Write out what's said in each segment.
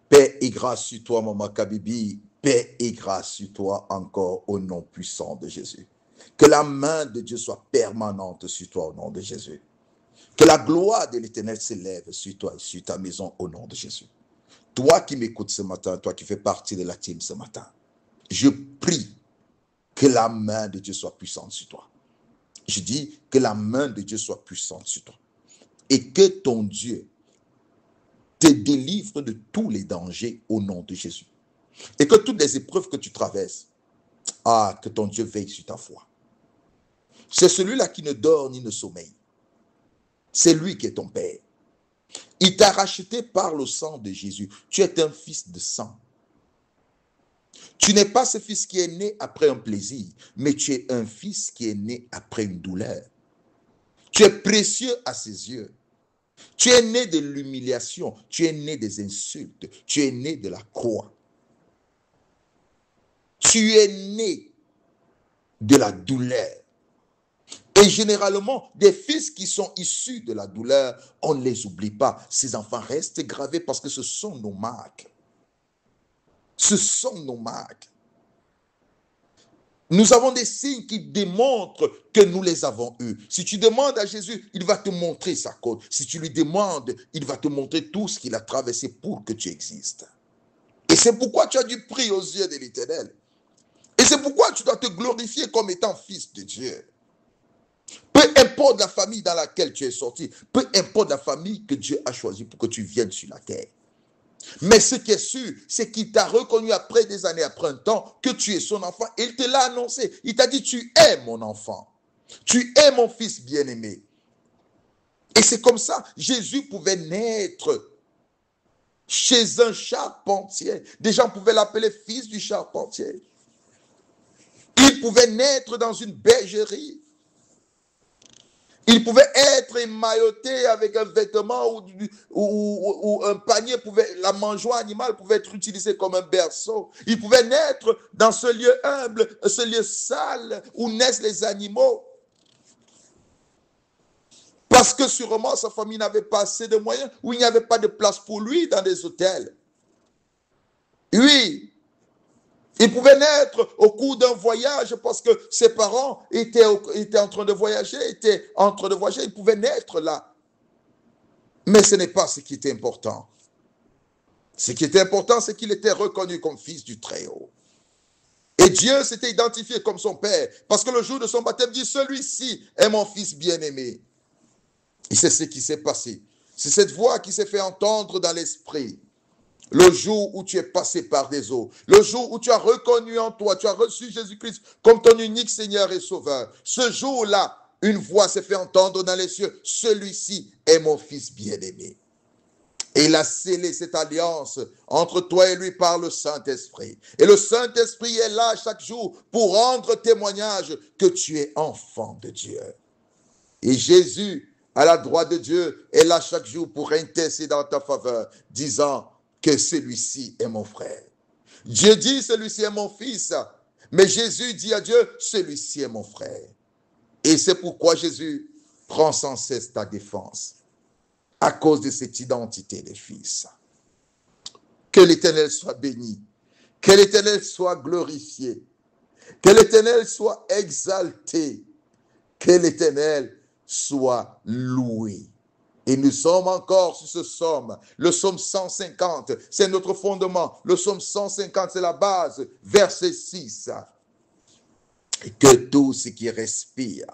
Paix et grâce sur toi, Maman Kabibi. Paix et grâce sur toi encore au nom puissant de Jésus. Que la main de Dieu soit permanente sur toi au nom de Jésus. Que la gloire de l'Éternel s'élève sur toi et sur ta maison au nom de Jésus. Toi qui m'écoutes ce matin, toi qui fais partie de la team ce matin, je prie que la main de Dieu soit puissante sur toi. Je dis que la main de Dieu soit puissante sur toi. Et que ton Dieu te délivre de tous les dangers au nom de Jésus. Et que toutes les épreuves que tu traverses, que ton Dieu veille sur ta foi. C'est celui-là qui ne dort ni ne sommeille. C'est lui qui est ton Père. Il t'a racheté par le sang de Jésus. Tu es un fils de sang. Tu n'es pas ce fils qui est né après un plaisir, mais tu es un fils qui est né après une douleur. Tu es précieux à ses yeux. Tu es né de l'humiliation, tu es né des insultes, tu es né de la croix. Tu es né de la douleur. Et généralement, des fils qui sont issus de la douleur, on ne les oublie pas. Ces enfants restent gravés parce que ce sont nos marques. Ce sont nos marques. Nous avons des signes qui démontrent que nous les avons eus. Si tu demandes à Jésus, il va te montrer sa côte. Si tu lui demandes, il va te montrer tout ce qu'il a traversé pour que tu existes. Et c'est pourquoi tu as dû prier aux yeux de l'Éternel. Et c'est pourquoi tu dois te glorifier comme étant fils de Dieu. Peu importe la famille dans laquelle tu es sorti, peu importe la famille que Dieu a choisie pour que tu viennes sur la terre. Mais ce qui est sûr, c'est qu'il t'a reconnu après des années, après un temps, que tu es son enfant. Et il te l'a annoncé. Il t'a dit, tu es mon enfant. Tu es mon fils bien-aimé. Et c'est comme ça, Jésus pouvait naître chez un charpentier. Des gens pouvaient l'appeler fils du charpentier. Il pouvait naître dans une bergerie. Il pouvait être émailloté avec un vêtement ou un panier, la mangeoire animale pouvait être utilisée comme un berceau. Il pouvait naître dans ce lieu humble, ce lieu sale où naissent les animaux. Parce que sûrement sa famille n'avait pas assez de moyens, ou il n'y avait pas de place pour lui dans des hôtels. Oui. Il pouvait naître au cours d'un voyage parce que ses parents étaient en train de voyager, il pouvait naître là. Mais ce n'est pas ce qui était important. Ce qui était important, c'est qu'il était reconnu comme fils du Très-Haut. Et Dieu s'était identifié comme son Père parce que le jour de son baptême, dit, celui-ci est mon fils bien-aimé. Et c'est ce qui s'est passé. C'est cette voix qui s'est fait entendre dans l'esprit. Le jour où tu es passé par des eaux, le jour où tu as reconnu en toi, tu as reçu Jésus-Christ comme ton unique Seigneur et Sauveur, ce jour-là, une voix s'est fait entendre dans les cieux, celui-ci est mon fils bien-aimé. Et il a scellé cette alliance entre toi et lui par le Saint-Esprit. Et le Saint-Esprit est là chaque jour pour rendre témoignage que tu es enfant de Dieu. Et Jésus, à la droite de Dieu, est là chaque jour pour intercéder en ta faveur, disant que celui-ci est mon frère. Dieu dit, celui-ci est mon fils. Mais Jésus dit à Dieu, celui-ci est mon frère. Et c'est pourquoi Jésus prend sans cesse ta défense, à cause de cette identité de fils. Que l'Éternel soit béni, que l'Éternel soit glorifié, que l'Éternel soit exalté, que l'Éternel soit loué. Et nous sommes encore sur ce psaume, le psaume 150, c'est notre fondement. Le psaume 150, c'est la base, verset 6. Et que tout ce qui respire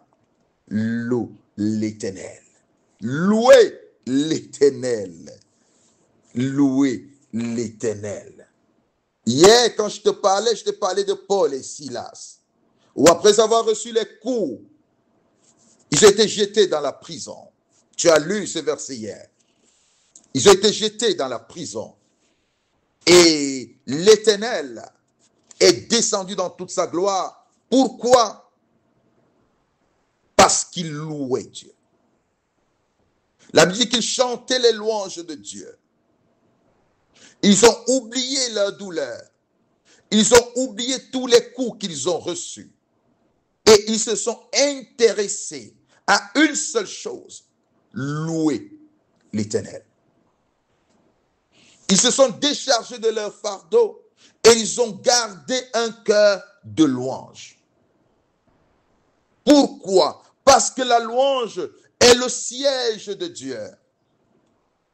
loue l'Éternel. Louez l'Éternel. Louez l'Éternel. Hier, quand je te parlais de Paul et Silas, où après avoir reçu les coups, ils ont été jetés dans la prison. Tu as lu ce verset hier. Ils ont été jetés dans la prison. Et l'Éternel est descendu dans toute sa gloire. Pourquoi? Parce qu'ils louaient Dieu. La Bible dit qu'ils chantaient les louanges de Dieu. Ils ont oublié leur douleur. Ils ont oublié tous les coups qu'ils ont reçus. Et ils se sont intéressés à une seule chose, louer l'Éternel. Ils se sont déchargés de leur fardeau et ils ont gardé un cœur de louange. Pourquoi? Parce que la louange est le siège de Dieu.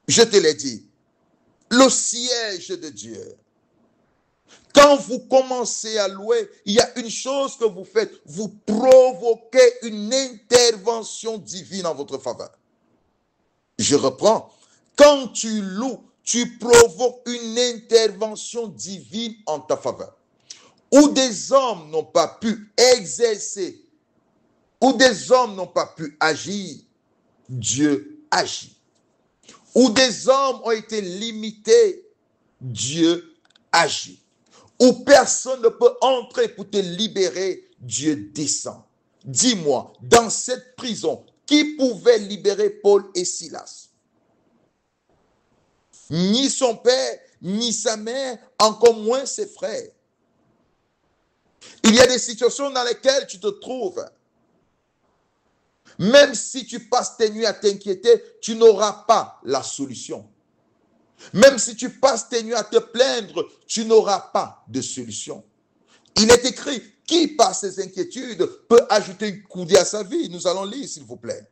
Je te l'ai dit, le siège de Dieu. Quand vous commencez à louer, il y a une chose que vous faites, vous provoquez une intervention divine en votre faveur. Je reprends. Quand tu loues, tu provoques une intervention divine en ta faveur. Où des hommes n'ont pas pu exercer, où des hommes n'ont pas pu agir, Dieu agit. Où des hommes ont été limités, Dieu agit. Où personne ne peut entrer pour te libérer, Dieu descend. Dis-moi, dans cette prison, qui pouvait libérer Paul et Silas? Ni son père, ni sa mère, encore moins ses frères. Il y a des situations dans lesquelles tu te trouves. Même si tu passes tes nuits à t'inquiéter, tu n'auras pas la solution. Même si tu passes tes nuits à te plaindre, tu n'auras pas de solution. Il est écrit, qui par ses inquiétudes peut ajouter une coudée à sa vie? Nous allons lire, s'il vous plaît.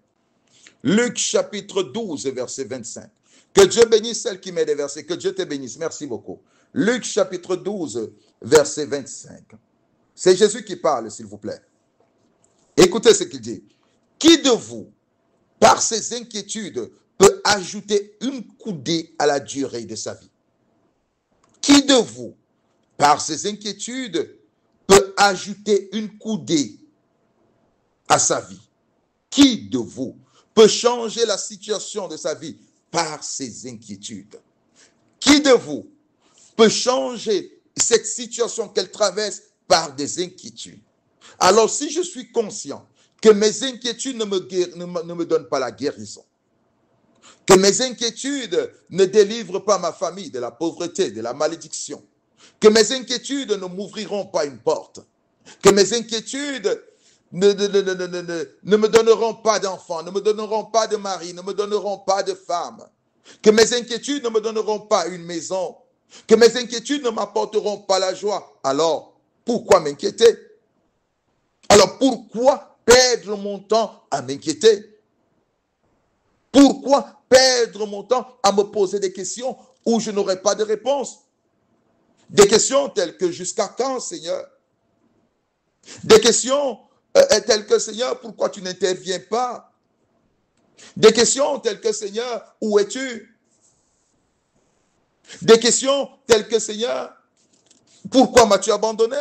Luc chapitre 12, verset 25. Que Dieu bénisse celle qui met des versets. Que Dieu te bénisse. Merci beaucoup. Luc chapitre 12, verset 25. C'est Jésus qui parle, s'il vous plaît. Écoutez ce qu'il dit. Qui de vous, par ses inquiétudes, peut ajouter une coudée à la durée de sa vie? Qui de vous, par ses inquiétudes, peut ajouter une coudée à sa vie? Qui de vous peut changer la situation de sa vie par ses inquiétudes? Qui de vous peut changer cette situation qu'elle traverse par des inquiétudes? Alors, si je suis conscient que mes inquiétudes ne me donnent pas la guérison, que mes inquiétudes ne délivrent pas ma famille de la pauvreté, de la malédiction, que mes inquiétudes ne m'ouvriront pas une porte, que mes inquiétudes ne me donneront pas d'enfants, ne me donneront pas de mari, ne me donneront pas de femme, que mes inquiétudes ne me donneront pas une maison, que mes inquiétudes ne m'apporteront pas la joie, alors pourquoi m'inquiéter? Alors pourquoi perdre mon temps à m'inquiéter? Pourquoi perdre mon temps à me poser des questions où je n'aurai pas de réponse? Des questions telles que jusqu'à quand, Seigneur? Des questions telles que, Seigneur, pourquoi tu n'interviens pas? Des questions telles que, Seigneur, où es-tu? Des questions telles que, Seigneur, pourquoi m'as-tu abandonné?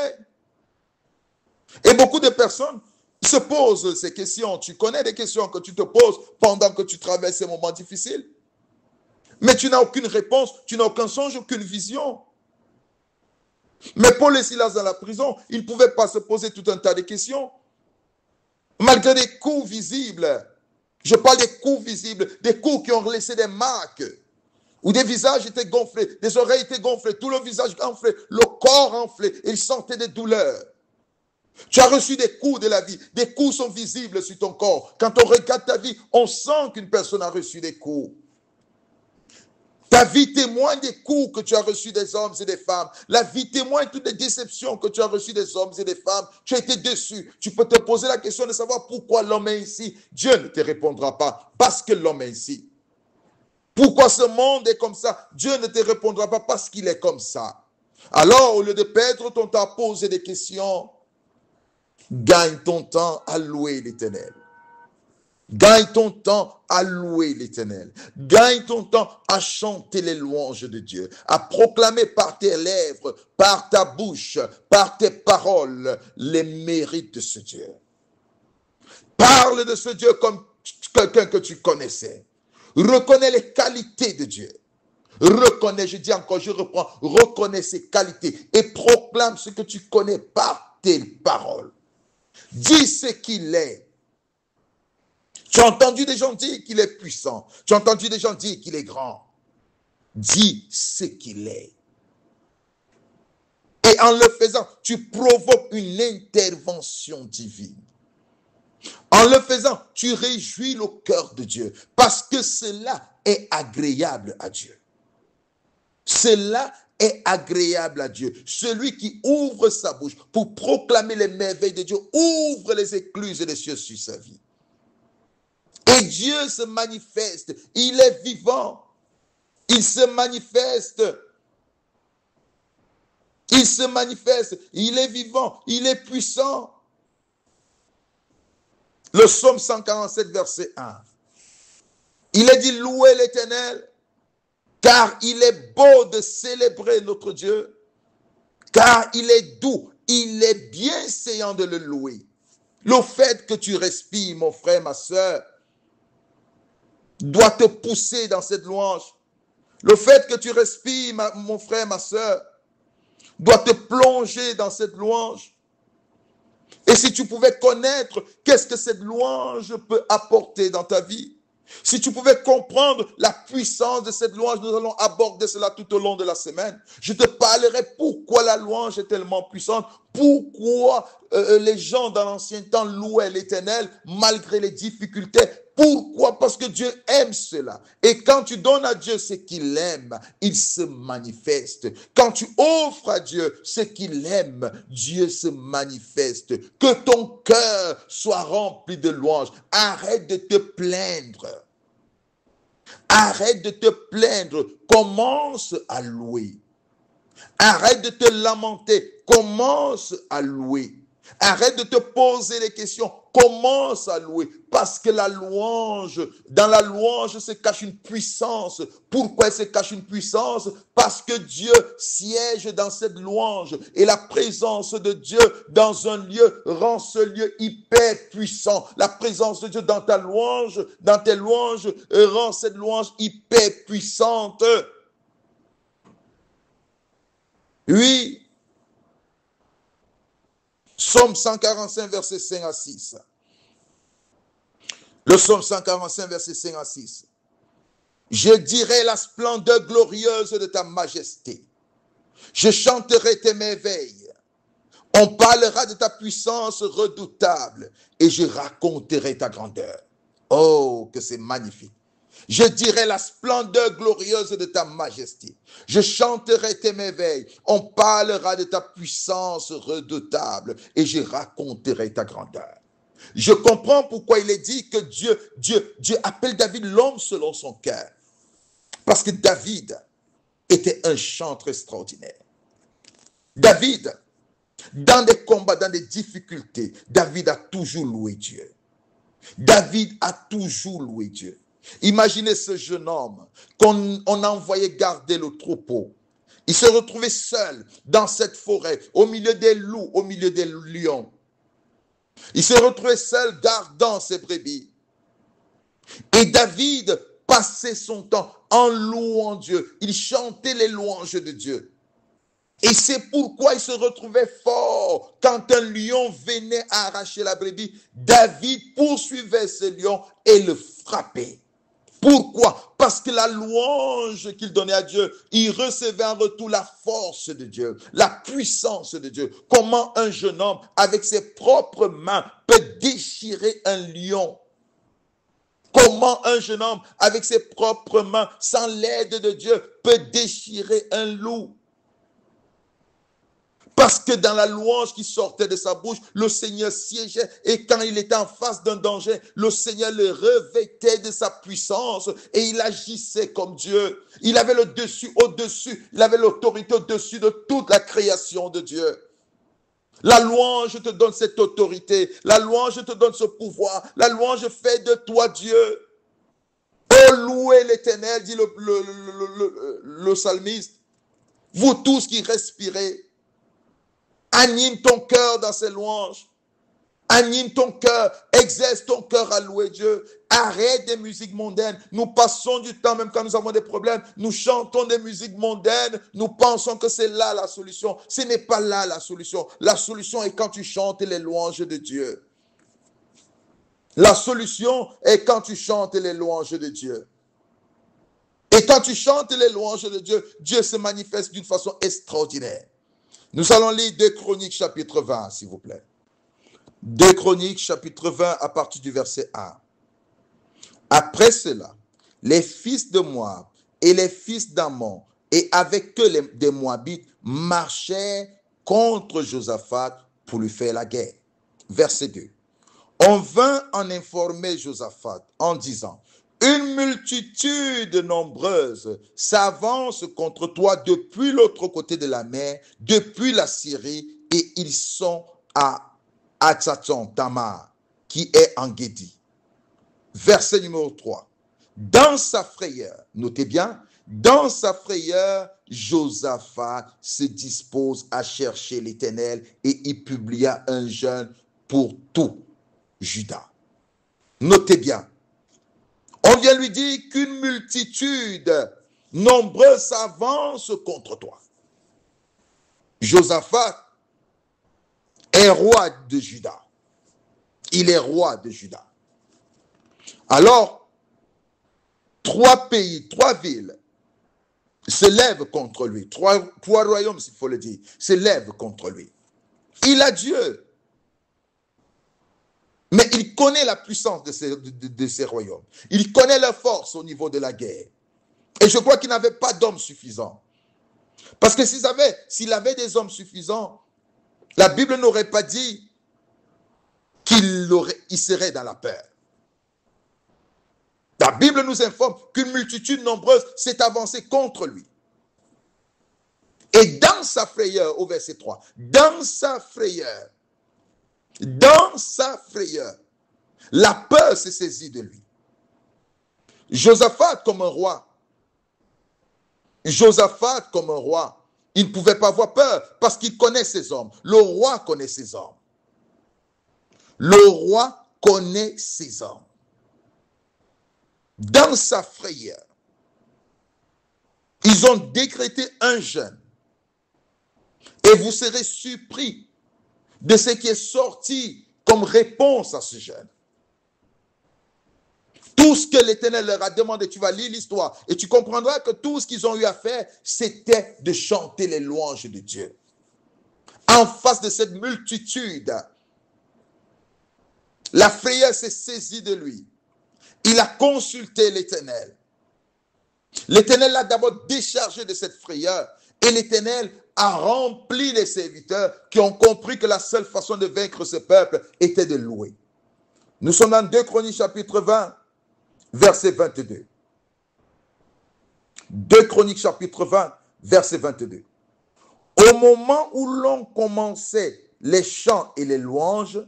Et beaucoup de personnes se posent ces questions. Tu connais des questions que tu te poses pendant que tu traverses ces moments difficiles. Mais tu n'as aucune réponse, tu n'as aucun songe, aucune vision. Mais Paul et Silas dans la prison, ils ne pouvaient pas se poser tout un tas de questions. Malgré des coups visibles. Je parle des coups visibles, des coups qui ont laissé des marques. Où des visages étaient gonflés, des oreilles étaient gonflées, tout le visage gonflé, le corps enflé, et ils sentaient des douleurs. Tu as reçu des coups de la vie. Des coups sont visibles sur ton corps. Quand on regarde ta vie, on sent qu'une personne a reçu des coups. Ta vie témoigne des coups que tu as reçus des hommes et des femmes. La vie témoigne toutes les déceptions que tu as reçues des hommes et des femmes. Tu as été déçu. Tu peux te poser la question de savoir pourquoi l'homme est ici. Dieu ne te répondra pas parce que l'homme est ici. Pourquoi ce monde est comme ça? Dieu ne te répondra pas parce qu'il est comme ça. Alors, au lieu de perdre ton temps à poser des questions, gagne ton temps à louer l'Éternel. Gagne ton temps à louer l'Éternel. Gagne ton temps à chanter les louanges de Dieu, à proclamer par tes lèvres, par ta bouche, par tes paroles, les mérites de ce Dieu. Parle de ce Dieu comme quelqu'un que tu connaissais. Reconnais les qualités de Dieu. Reconnais, je dis encore, je reprends, reconnais ses qualités et proclame ce que tu connais par tes paroles. Dis ce qu'il est. Tu as entendu des gens dire qu'il est puissant. Tu as entendu des gens dire qu'il est grand. Dis ce qu'il est. Et en le faisant, tu provoques une intervention divine. En le faisant, tu réjouis le cœur de Dieu parce que cela est agréable à Dieu. Cela est agréable à Dieu. Celui qui ouvre sa bouche pour proclamer les merveilles de Dieu, ouvre les écluses des cieux sur sa vie. Et Dieu se manifeste. Il est vivant. Il se manifeste. Il se manifeste. Il est vivant. Il est puissant. Le psaume 147, verset 1. Il est dit, louez l'Éternel, car il est beau de célébrer notre Dieu, car il est doux, il est bienséant de le louer. Le fait que tu respires, mon frère, ma soeur, doit te pousser dans cette louange. Le fait que tu respires, mon frère, ma soeur, doit te plonger dans cette louange. Et si tu pouvais connaître qu'est-ce que cette louange peut apporter dans ta vie, si tu pouvais comprendre la puissance de cette louange, nous allons aborder cela tout au long de la semaine. Je te parlerai pourquoi la louange est tellement puissante, pourquoi les gens dans l'ancien temps louaient l'Éternel malgré les difficultés. Pourquoi? Parce que Dieu aime cela. Et quand tu donnes à Dieu ce qu'il aime, il se manifeste. Quand tu offres à Dieu ce qu'il aime, Dieu se manifeste. Que ton cœur soit rempli de louanges. Arrête de te plaindre. Arrête de te plaindre. Commence à louer. Arrête de te lamenter. Commence à louer. Arrête de te poser des questions. Commence à louer. Parce que la louange, dans la louange se cache une puissance. Pourquoi se cache une puissance? Parce que Dieu siège dans cette louange. Et la présence de Dieu dans un lieu rend ce lieu hyper puissant. La présence de Dieu dans ta louange, dans tes louanges, rend cette louange hyper puissante. Oui. Psaume 145, verset 5 à 6. Le psaume 145, verset 5 à 6. Je dirai la splendeur glorieuse de ta majesté. Je chanterai tes merveilles. On parlera de ta puissance redoutable et je raconterai ta grandeur. Oh, que c'est magnifique. Je dirai la splendeur glorieuse de ta majesté. Je chanterai tes merveilles. On parlera de ta puissance redoutable et je raconterai ta grandeur. Je comprends pourquoi il est dit que Dieu appelle David l'homme selon son cœur. Parce que David était un chanteur extraordinaire. David, dans des combats, dans des difficultés, David a toujours loué Dieu. David a toujours loué Dieu. Imaginez ce jeune homme qu'on a envoyé garder le troupeau. Il se retrouvait seul dans cette forêt, au milieu des loups, au milieu des lions. Il se retrouvait seul gardant ses brebis. Et David passait son temps en louant Dieu. Il chantait les louanges de Dieu. Et c'est pourquoi il se retrouvait fort. Quand un lion venait à arracher la brebis, David poursuivait ce lion et le frappait. Pourquoi? Parce que la louange qu'il donnait à Dieu, il recevait en retour la force de Dieu, la puissance de Dieu. Comment un jeune homme, avec ses propres mains, peut déchirer un lion? Comment un jeune homme, avec ses propres mains, sans l'aide de Dieu, peut déchirer un loup? Parce que dans la louange qui sortait de sa bouche, le Seigneur siégeait. Et quand il était en face d'un danger, le Seigneur le revêtait de sa puissance et il agissait comme Dieu. Il avait le dessus au-dessus. Il avait l'autorité au-dessus de toute la création de Dieu. La louange te donne cette autorité. La louange te donne ce pouvoir. La louange fait de toi Dieu. Oh, louez l'Éternel, dit le psalmiste. Vous tous qui respirez, anime ton cœur dans ces louanges. Anime ton cœur. Exerce ton cœur à louer Dieu. Arrête des musiques mondaines. Nous passons du temps, même quand nous avons des problèmes, nous chantons des musiques mondaines. Nous pensons que c'est là la solution. Ce n'est pas là la solution. La solution est quand tu chantes les louanges de Dieu. La solution est quand tu chantes les louanges de Dieu. Et quand tu chantes les louanges de Dieu, Dieu se manifeste d'une façon extraordinaire. Nous allons lire 2 Chroniques chapitre 20, s'il vous plaît. 2 Chroniques chapitre 20 à partir du verset 1. Après cela, les fils de Moab et les fils d'Ammon et avec eux des Moabites marchaient contre Josaphat pour lui faire la guerre. Verset 2. On vint en informer Josaphat en disant, une multitude nombreuse s'avance contre toi depuis l'autre côté de la mer, depuis la Syrie, et ils sont à Hatzaton Tamar, qui est en Guédi. Verset numéro 3. Dans sa frayeur, notez bien, dans sa frayeur, Josaphat se dispose à chercher l'Éternel et il publia un jeûne pour tout Juda. Notez bien, on vient lui dire qu'une multitude nombreuse s'avance contre toi. Josaphat est roi de Juda. Il est roi de Juda. Alors, 3 pays, 3 villes se lèvent contre lui. 3 royaumes, s'il faut le dire, se lèvent contre lui. Il a Dieu. Mais il connaît la puissance de ces royaumes. Il connaît leur force au niveau de la guerre. Et je crois qu'il n'avait pas d'hommes suffisants. Parce que s'il avait des hommes suffisants, la Bible n'aurait pas dit qu'il serait dans la peur. La Bible nous informe qu'une multitude nombreuse s'est avancée contre lui. Et dans sa frayeur, au verset 3, dans sa frayeur, la peur s'est saisie de lui. Josaphat comme un roi, il ne pouvait pas avoir peur parce qu'il connaît ses hommes. Le roi connaît ses hommes. Le roi connaît ses hommes. Dans sa frayeur, ils ont décrété un jeûne. Et vous serez surpris de ce qui est sorti comme réponse à ce jeûne. Tout ce que l'Éternel leur a demandé, tu vas lire l'histoire et tu comprendras que tout ce qu'ils ont eu à faire, c'était de chanter les louanges de Dieu. En face de cette multitude, la frayeur s'est saisie de lui. Il a consulté l'Éternel. L'Éternel l'a d'abord déchargé de cette frayeur et l'Éternel a rempli les serviteurs qui ont compris que la seule façon de vaincre ce peuple était de louer. Nous sommes dans 2 Chroniques chapitre 20, verset 22. 2 Chroniques chapitre 20, verset 22. Au moment où l'on commençait les chants et les louanges,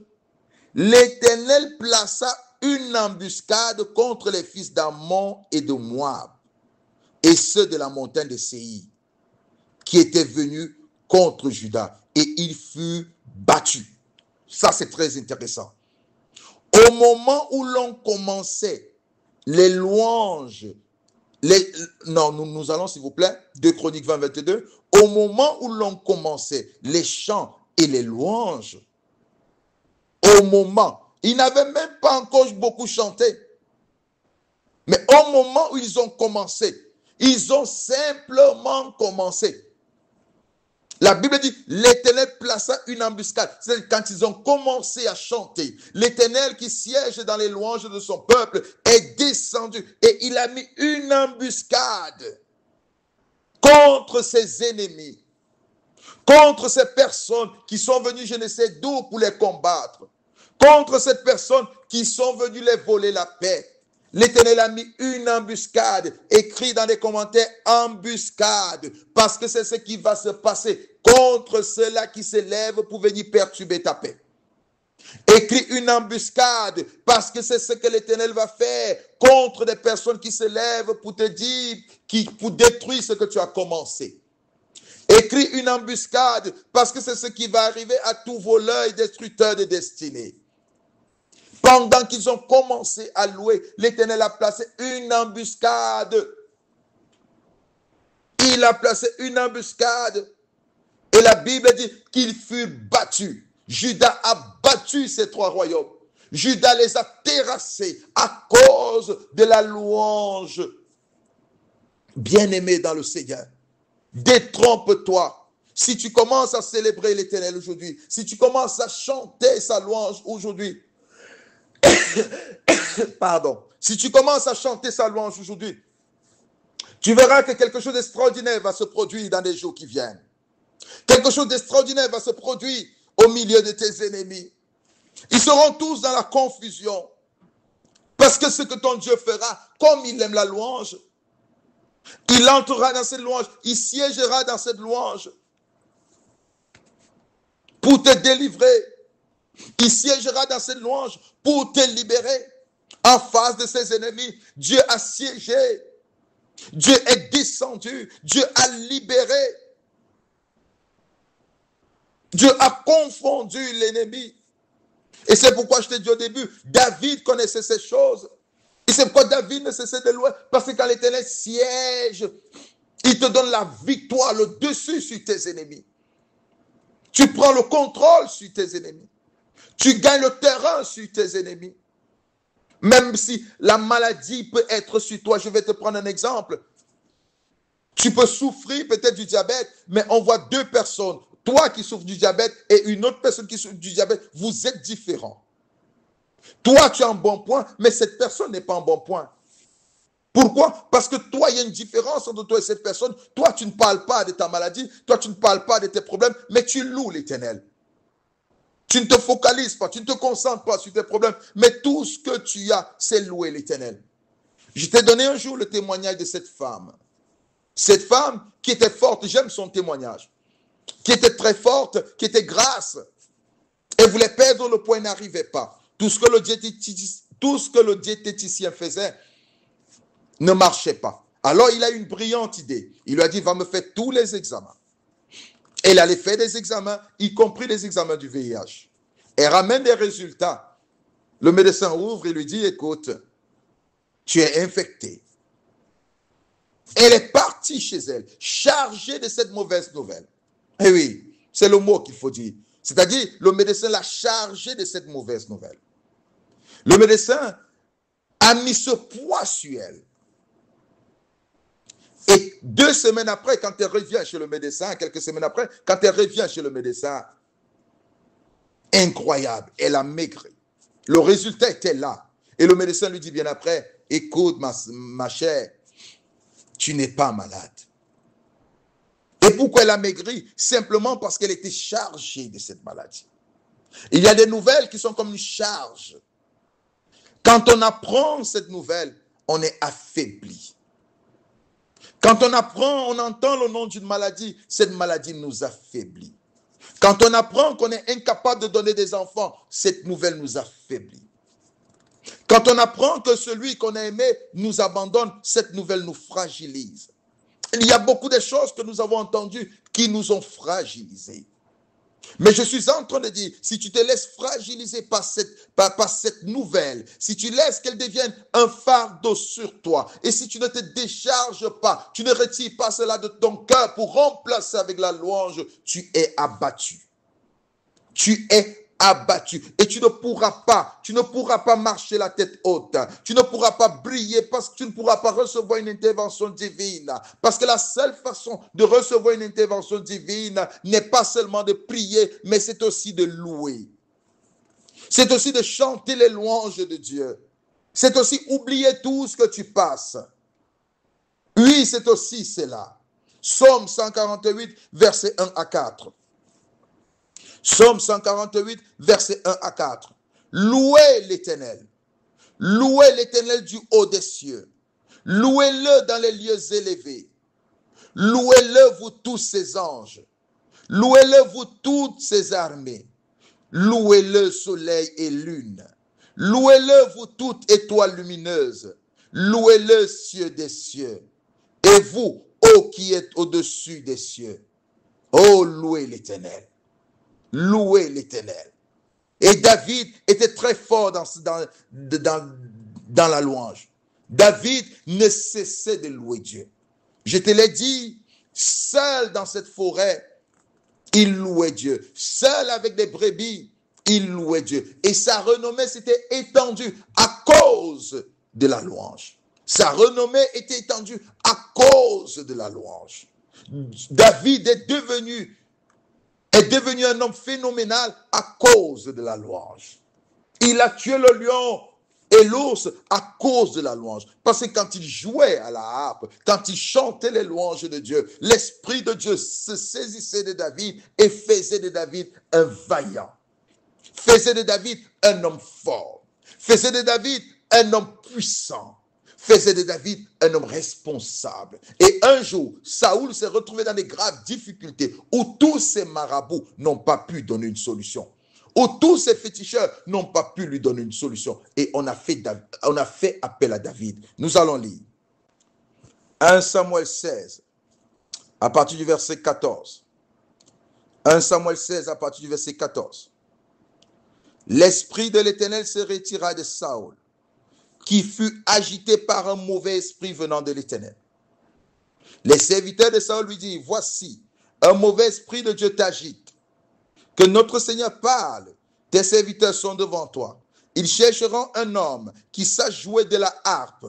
l'Éternel plaça une embuscade contre les fils d'Ammon et de Moab, et ceux de la montagne de Séir, qui étaient venus contre Juda, et il fut battu. Ça, c'est très intéressant. Au moment où l'on commençait les louanges, nous allons, s'il vous plaît, 2 Chroniques 20, 22, au moment où l'on commençait les chants et les louanges, au moment, ils n'avaient même pas encore beaucoup chanté, mais au moment où ils ont commencé, ils ont simplement commencé. La Bible dit, l'Éternel plaça une embuscade. C'est quand ils ont commencé à chanter. L'Éternel qui siège dans les louanges de son peuple est descendu et il a mis une embuscade contre ses ennemis, contre ces personnes qui sont venues je ne sais d'où pour les combattre, contre ces personnes qui sont venues les voler la paix. L'Éternel a mis une embuscade, écrit dans les commentaires, embuscade, parce que c'est ce qui va se passer contre ceux-là qui se lèvent pour venir perturber ta paix. Écrit une embuscade, parce que c'est ce que l'Éternel va faire contre des personnes qui se lèvent pour te dire, pour détruire ce que tu as commencé. Écrit une embuscade, parce que c'est ce qui va arriver à tout voleur et destructeur de destinée. Pendant qu'ils ont commencé à louer, l'Éternel a placé une embuscade. Il a placé une embuscade. Et la Bible dit qu'il fut battu. Juda a battu ces 3 royaumes. Juda les a terrassés à cause de la louange. Bien-aimé dans le Seigneur, détrompe-toi. Si tu commences à célébrer l'Éternel aujourd'hui, si tu commences à chanter sa louange aujourd'hui, pardon. Si tu commences à chanter sa louange aujourd'hui, Tu verras que quelque chose d'extraordinaire va se produire dans les jours qui viennent. Quelque chose d'extraordinaire va se produire au milieu de tes ennemis. Ils seront tous dans la confusion. Parce que ce que ton Dieu fera, comme il aime la louange, il entrera dans cette louange, il siégera dans cette louange pour te délivrer. Il siégera dans cette louange pour te libérer en face de ses ennemis. Dieu a siégé. Dieu est descendu. Dieu a libéré. Dieu a confondu l'ennemi. Et c'est pourquoi je t'ai dit au début, David connaissait ces choses. Et c'est pourquoi David ne cessait de louer. Parce que quand l'Éternel siège, il te donne la victoire, le dessus sur tes ennemis. Tu prends le contrôle sur tes ennemis. Tu gagnes le terrain sur tes ennemis. Même si la maladie peut être sur toi, je vais te prendre un exemple. Tu peux souffrir peut-être du diabète, mais on voit deux personnes. Toi qui souffres du diabète et une autre personne qui souffre du diabète, vous êtes différents. Toi, tu as un bon point, mais cette personne n'est pas un bon point. Pourquoi? Parce que toi, il y a une différence entre toi et cette personne. Toi, tu ne parles pas de ta maladie, toi, tu ne parles pas de tes problèmes, mais tu loues l'Éternel. Tu ne te focalises pas, tu ne te concentres pas sur tes problèmes, mais tout ce que tu as, c'est louer l'Éternel. Je t'ai donné un jour le témoignage de cette femme. Cette femme qui était forte, j'aime son témoignage, qui était très forte, qui était grasse. Elle voulait perdre le poids, n'arrivait pas. Tout ce que le diététicien faisait ne marchait pas. Alors, il a une brillante idée. Il lui a dit, va me faire tous les examens. Elle allait faire des examens, y compris les examens du VIH. Elle ramène des résultats. Le médecin ouvre et lui dit, écoute, tu es infecté. Elle est partie chez elle, chargée de cette mauvaise nouvelle. Eh oui, c'est le mot qu'il faut dire. C'est-à-dire, le médecin l'a chargée de cette mauvaise nouvelle. Le médecin a mis ce poids sur elle. Et 2 semaines après, quand elle revient chez le médecin, quelques semaines après, quand elle revient chez le médecin, incroyable, elle a maigri. Le résultat était là. Et le médecin lui dit bien après, écoute ma chère, tu n'es pas malade. Et pourquoi elle a maigri? Simplement parce qu'elle était chargée de cette maladie. Il y a des nouvelles qui sont comme une charge. Quand on apprend cette nouvelle, on est affaibli. Quand on apprend, on entend le nom d'une maladie, cette maladie nous affaiblit. Quand on apprend qu'on est incapable de donner des enfants, cette nouvelle nous affaiblit. Quand on apprend que celui qu'on a aimé nous abandonne, cette nouvelle nous fragilise. Il y a beaucoup de choses que nous avons entendues qui nous ont fragilisés. Mais je suis en train de dire, si tu te laisses fragiliser par cette nouvelle, si tu laisses qu'elle devienne un fardeau sur toi, et si tu ne te décharges pas, tu ne retires pas cela de ton cœur pour remplacer avec la louange, tu es abattu. Tu es abattu. Et tu ne pourras pas marcher la tête haute. Tu ne pourras pas briller parce que tu ne pourras pas recevoir une intervention divine. Parce que la seule façon de recevoir une intervention divine n'est pas seulement de prier, mais c'est aussi de louer. C'est aussi de chanter les louanges de Dieu. C'est aussi oublier tout ce que tu passes. Oui, c'est aussi cela. Psaume 148, versets 1 à 4. Psaume 148, versets 1 à 4. Louez l'Éternel. Louez l'Éternel du haut des cieux. Louez-le dans les lieux élevés. Louez-le, vous tous ses anges. Louez-le, vous toutes ses armées. Louez-le, soleil et lune. Louez-le, vous toutes étoiles lumineuses. Louez-le, cieux des cieux. Et vous, ô qui êtes au-dessus des cieux. Oh, louez l'Éternel. Louez l'Éternel. Et David était très fort dans la louange. David ne cessait de louer Dieu. Je te l'ai dit, seul dans cette forêt, il louait Dieu. Seul avec des brebis, il louait Dieu. Et sa renommée s'était étendue à cause de la louange. Sa renommée était étendue à cause de la louange. David est devenu un homme phénoménal à cause de la louange. Il a tué le lion et l'os à cause de la louange. Parce que quand il jouait à la harpe, quand il chantait les louanges de Dieu, l'Esprit de Dieu se saisissait de David et faisait de David un vaillant. Faisait de David un homme fort. Faisait de David un homme puissant. Faisait de David un homme responsable. Et un jour, Saoul s'est retrouvé dans des graves difficultés où tous ces marabouts n'ont pas pu donner une solution. Où tous ces féticheurs n'ont pas pu lui donner une solution. Et on a fait appel à David. Nous allons lire 1 Samuel 16, à partir du verset 14. 1 Samuel 16, à partir du verset 14. L'esprit de l'Éternel se retira de Saoul, qui fut agité par un mauvais esprit venant de l'Éternel. Les serviteurs de Saoul lui dirent, voici, un mauvais esprit de Dieu t'agite. Que notre Seigneur parle, tes serviteurs sont devant toi. Ils chercheront un homme qui sache jouer de la harpe.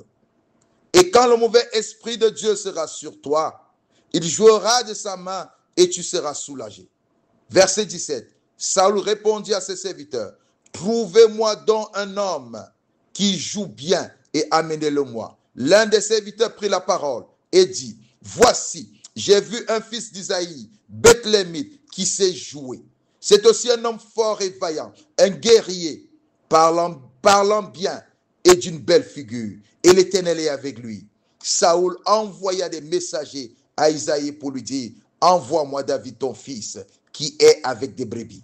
Et quand le mauvais esprit de Dieu sera sur toi, il jouera de sa main et tu seras soulagé. Verset 17. Saoul répondit à ses serviteurs, trouvez-moi donc un homme qui joue bien et amenez-le-moi. L'un des serviteurs prit la parole et dit, voici, j'ai vu un fils d'Isaïe, Bethlémite, qui sait jouer. C'est aussi un homme fort et vaillant, un guerrier, parlant bien et d'une belle figure. Et l'Éternel est avec lui. Saoul envoya des messagers à Isaïe pour lui dire, envoie-moi David ton fils, qui est avec des brebis.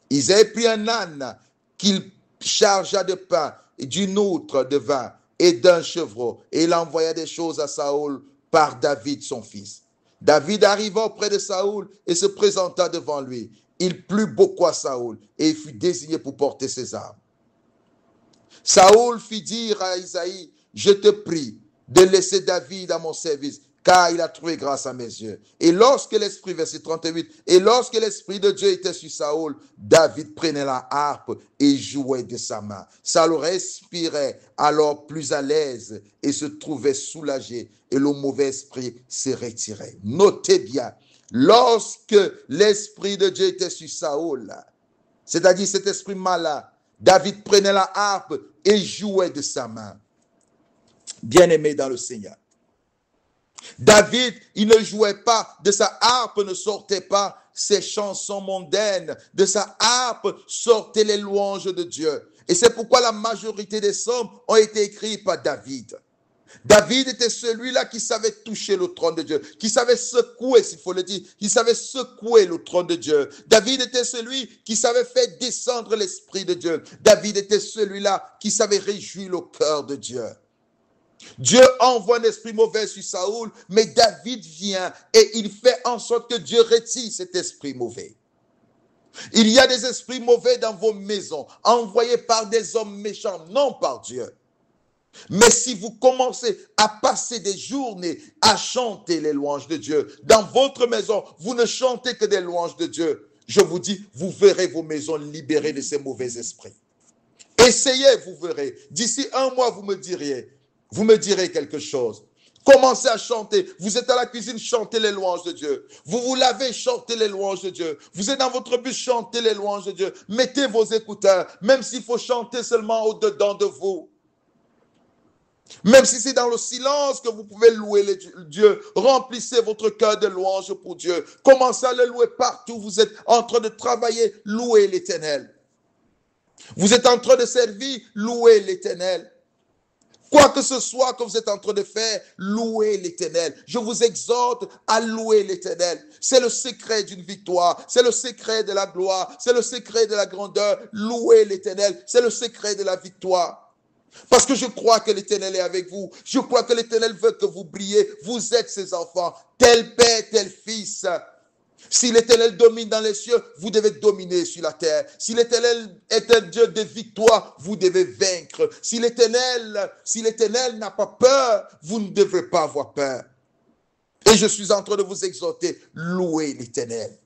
Isaïe prit un âne qu'il chargea de pain, et d'une outre de vin et d'un chevreau, et il envoya des choses à Saoul par David son fils. David arriva auprès de Saoul et se présenta devant lui. Il plut beaucoup à Saoul et il fut désigné pour porter ses armes. Saoul fit dire à Isaïe, je te prie de laisser David à mon service, car il a trouvé grâce à mes yeux. Et lorsque l'esprit, verset 38, et lorsque l'esprit de Dieu était sur Saoul, David prenait la harpe et jouait de sa main. Saoul respirait alors plus à l'aise et se trouvait soulagé, et le mauvais esprit se retirait. Notez bien, lorsque l'esprit de Dieu était sur Saoul, c'est-à-dire cet esprit malin, David prenait la harpe et jouait de sa main. Bien-aimé dans le Seigneur. David, il ne jouait pas, de sa harpe ne sortait pas ses chansons mondaines, de sa harpe sortaient les louanges de Dieu. Et c'est pourquoi la majorité des psaumes ont été écrits par David. David était celui-là qui savait toucher le trône de Dieu, qui savait secouer, s'il faut le dire, qui savait secouer le trône de Dieu. David était celui qui savait faire descendre l'esprit de Dieu. David était celui-là qui savait réjouir le cœur de Dieu. Dieu envoie un esprit mauvais sur Saoul, mais David vient et il fait en sorte que Dieu retire cet esprit mauvais. Il y a des esprits mauvais dans vos maisons, envoyés par des hommes méchants, non par Dieu. Mais si vous commencez à passer des journées à chanter les louanges de Dieu, dans votre maison, vous ne chantez que des louanges de Dieu, je vous dis, vous verrez vos maisons libérées de ces mauvais esprits. Essayez, vous verrez. D'ici un mois, vous me direz quelque chose. Commencez à chanter. Vous êtes à la cuisine, chantez les louanges de Dieu. Vous vous lavez, chantez les louanges de Dieu. Vous êtes dans votre bus, chantez les louanges de Dieu. Mettez vos écouteurs, même s'il faut chanter seulement au-dedans de vous. Même si c'est dans le silence que vous pouvez louer Dieu, remplissez votre cœur de louanges pour Dieu. Commencez à le louer partout. Vous êtes en train de travailler, louez l'Éternel. Vous êtes en train de servir, louez l'Éternel. Quoi que ce soit que vous êtes en train de faire, louez l'Éternel. Je vous exhorte à louer l'Éternel. C'est le secret d'une victoire. C'est le secret de la gloire. C'est le secret de la grandeur. Louez l'Éternel. C'est le secret de la victoire. Parce que je crois que l'Éternel est avec vous. Je crois que l'Éternel veut que vous brillez. Vous êtes ses enfants. Tel père, tel fils. Si l'Éternel domine dans les cieux, vous devez dominer sur la terre. Si l'Éternel est un Dieu de victoire, vous devez vaincre. Si l'Éternel n'a pas peur, vous ne devez pas avoir peur. Et je suis en train de vous exhorter, louez l'Éternel.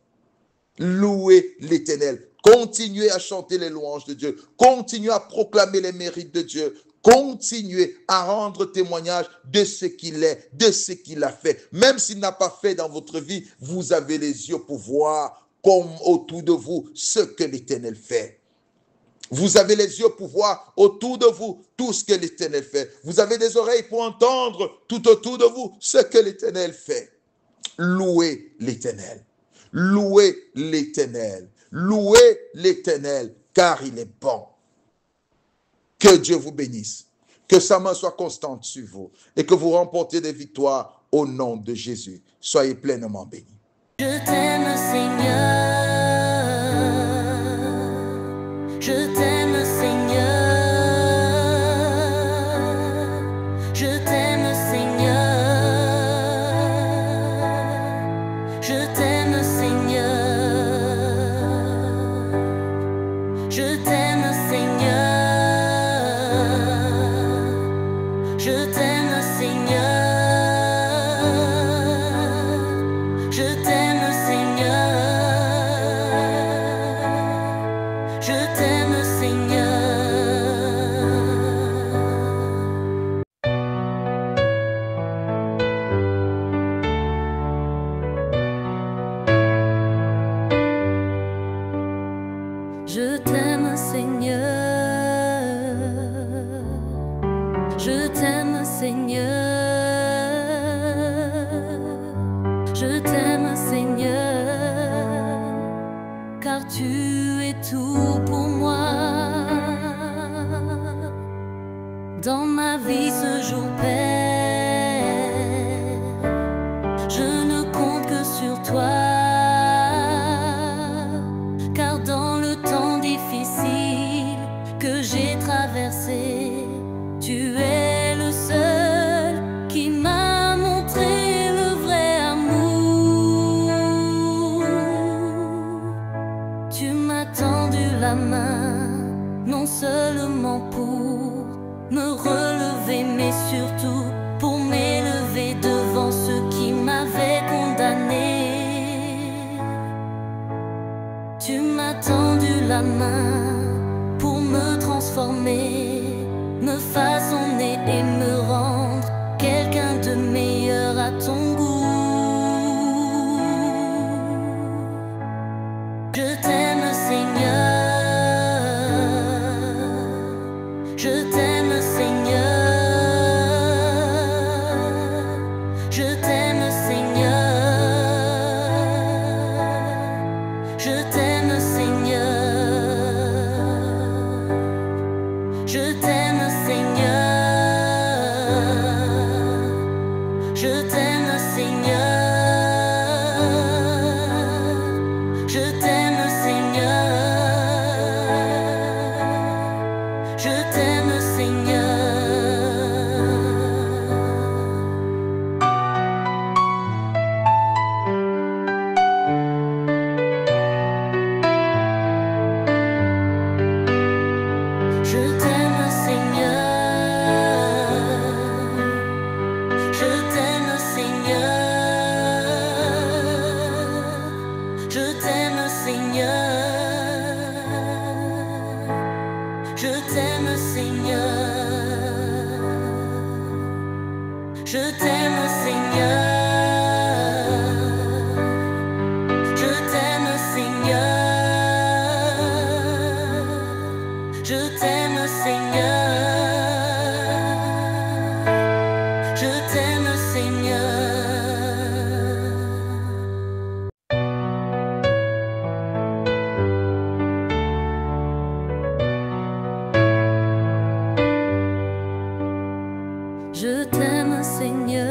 Louez l'Éternel. Continuez à chanter les louanges de Dieu. Continuez à proclamer les mérites de Dieu. Continuez à rendre témoignage de ce qu'il est, de ce qu'il a fait. Même s'il n'a pas fait dans votre vie, vous avez les yeux pour voir comme autour de vous ce que l'Éternel fait. Vous avez les yeux pour voir autour de vous tout ce que l'Éternel fait. Vous avez des oreilles pour entendre tout autour de vous ce que l'Éternel fait. Louez l'Éternel. Louez l'Éternel. Louez l'Éternel, car il est bon. Que Dieu vous bénisse. Que sa main soit constante sur vous et que vous remportez des victoires au nom de Jésus. Soyez pleinement bénis. Je t'aime, Seigneur. Je t'aime, Seigneur. Je t'aime, Seigneur. Je t'aime, Seigneur. Je t'aime, Seigneur. Je t'aime, Seigneur. Je t'aime, Seigneur. Je t'aime, Seigneur. Je t'aime, Seigneur. Je t'aime, Seigneur. Je t'aime, Seigneur, car tu es tout pour moi. Dans ma vie ce jour, Père, je ne compte que sur toi. Car dans le temps difficile que j'ai traversé, tu es le seul qui m'a montré le vrai amour. Tu m'as tendu la main, non seulement pour me relever, mais surtout pour m'élever devant ceux qui m'avaient condamné. Tu m'as tendu la main pour me transformer, me façonner et me rendre quelqu'un de meilleur à ton goût. Je t'aime, Seigneur. Je t'aime, Seigneur. Je t'aime, Seigneur. Je t'aime, Seigneur. Je t'aime, Seigneur. Je t'aime, Seigneur. Je t'aime, Seigneur. Je t'aime, Seigneur. Je t'aime, Seigneur. Je t'aime, Seigneur. Je t'aime, Seigneur. Je t'aime, Seigneur. Je t'aime, Seigneur. Je t'aime, Seigneur. Je t'aime, Seigneur. Je t'aime, Seigneur. Je t'aime, Seigneur.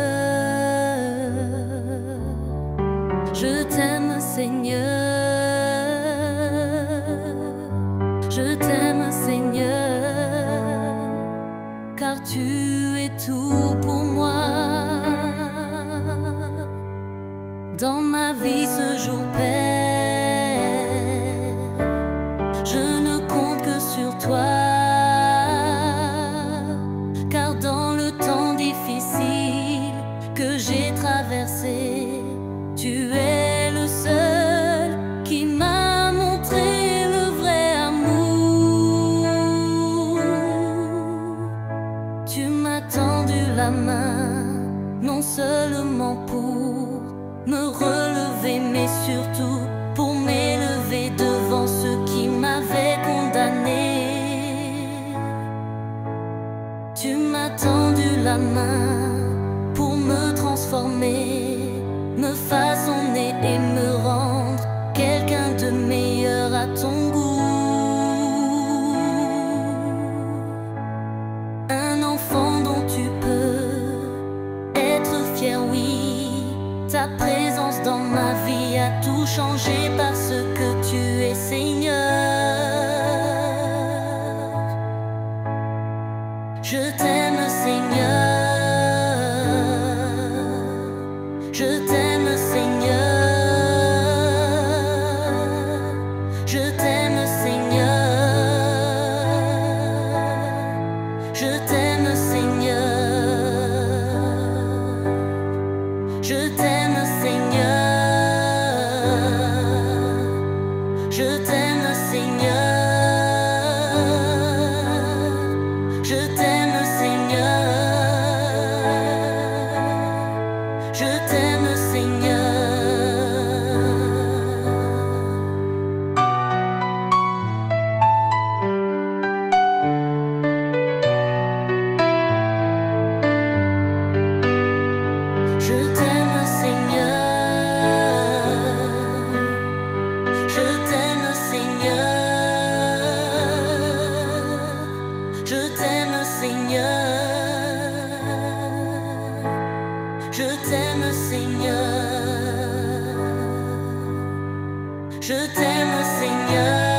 Je t'aime, Seigneur. Je t'aime, Seigneur, car tu es tout pour moi. Dans ma vie ce jour, Père, je ne compte que sur toi. Car dans le temps difficile que j'ai traversé, tu es le seul qui m'a montré le vrai amour. Tu m'as tendu la main, non seulement pour me relever, mais surtout pour m'élever devant ceux qui m'avaient condamné. la main pour me transformer, me façonner et me rendre quelqu'un de meilleur à ton goût. Un enfant dont tu peux être fier, oui. Ta présence dans ma vie a tout changé parce que tu es Seigneur. Je t'aime, Seigneur. Je t'aime, Seigneur. Je t'aime, Seigneur. Je t'aime, Seigneur. Je t'aime, Seigneur. Je t'aime, Seigneur. Je t'aime, Seigneur. Je t'aime, Seigneur. Je t'aime, Seigneur. Je t'aime, Seigneur. Je t'aime, Seigneur. Je t'aime, Seigneur. Je t'aime, Seigneur.